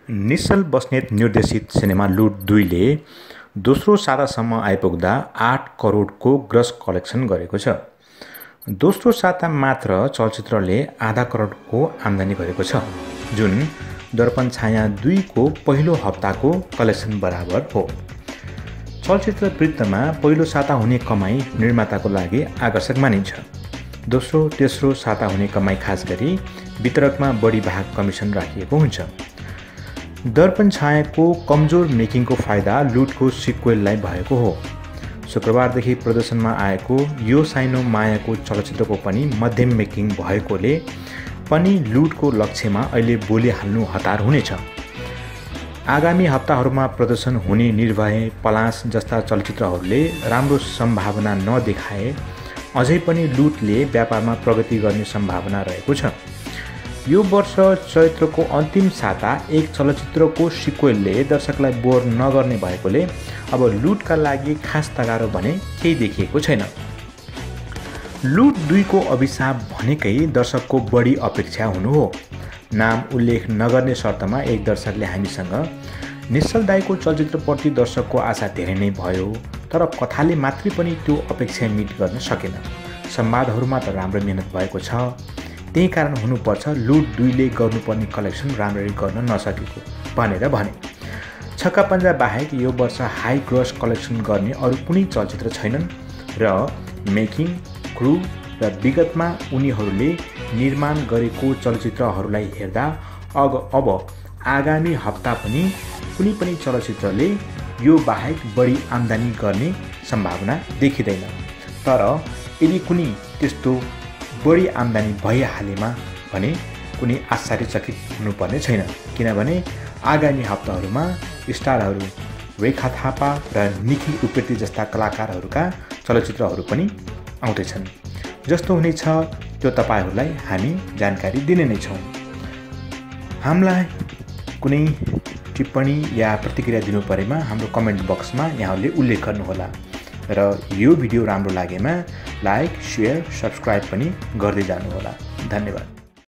निश्चल बस्नेत निर्देशित सिनेमा लुट 2 ले दोस्रो सातासम्म आइपुग्दा 8 करोडको ग्रस कलेक्सन गरेको छ। दोस्रो साता मात्र चलचित्रले आधा करोडको आम्दानी गरेको छ, जुन दर्पण छाया 2 को पहिलो हप्ताको कलेक्सन बराबर हो। चलचित्र वृत्तमा पहिलो साता हुने कमाई निर्माताको लागि आकर्षक मानिन्छ। दोस्रो तेस्रो साता हुने कमाई खास गरी वितरकमा बढी भाग कमिसन राखिएको हुन्छ। दर्पण छायाको कमजोर मेकिङको फाइदा लुटको सिक्वेललाई भएको हो। शुक्रबारदेखि प्रदर्शनमा आएको यो साइनो मायाको चलचित्रको पनि मध्यम मेकिङ भएकोले पनि लुटको लक्ष्यमा अहिले बोलिहाल्नु हतार हुनेछ। आगामी हप्ताहरूमा प्रदर्शन हुने निर्भय, पलाश जस्ता चलचित्रहरूले राम्रो सम्भावना नदेखाए अझै पनि लुटले व्यापारमा प्रगति गर्ने सम्भावना रहेको छ। यो वर्ष चैत्रको अन्तिम साता एक चलचित्रको सिक्वेलले दर्शकलाई बोर नगर्ने भएकोले अब लुटका लागि खास तगारो भने केही देखिएको छैन। लुट 2 को अभिशाप भनेकै दर्शकको बढी अपेक्षा हुनु हो। नाम उल्लेख नगर्ने शर्तमा एक दर्शकले हामीसँग निश्चल दाइको चलचित्रप्रति दर्शकको आशा धेरै नै भयो, तर कथाले मात्रै पनि त्यो अपेक्षा मिट गर्न सकेन। संवादहरूमा त राम्रो मेहनत भएको छ, त्यही कारण हुनुपर्छ लुट 2 ले गर्नुपर्ने कलेक्सन राम्ररी गर्न नसकेको भनेर भने। छक्का पन्जा बाहेक यो वर्ष हाई ग्रस कलेक्सन गर्ने अरू कुनै चलचित्र छैनन् र मेकिङ, क्रू र विगतमा उनीहरूले निर्माण गरेको चलचित्रहरूलाई हेर्दा अब आगामी हप्ता पनि कुनै पनि चलचित्रले यो बाहेक बढी आम्दानी गर्ने सम्भावना देखिँदैन। तर यदि कुनै त्यस्तो बढी आम्दानी भइहालेमा भने कुनै आश्चर्यचकित हुनुपर्ने छैन, किनभने आगामी हप्ताहरूमा स्टारहरू रेखा थापा र निखिल उप्रेती जस्ता कलाकारहरूका चलचित्रहरू पनि आउँदैछन्। जस्तो हुनेछ त्यो तपाईहरूलाई हामी जानकारी दिने नै छौँ। हामीलाई कुनै टिप्पणी या प्रतिक्रिया दिनु परेमा हाम्रो कमेन्ट बक्समा यहाँहरूले उल्लेख गर्नुहोला र यो भिडियो राम्रो लागेमा लाइक, सेयर, सब्सक्राइब पनि गर्दै जानुहोला। धन्यवाद।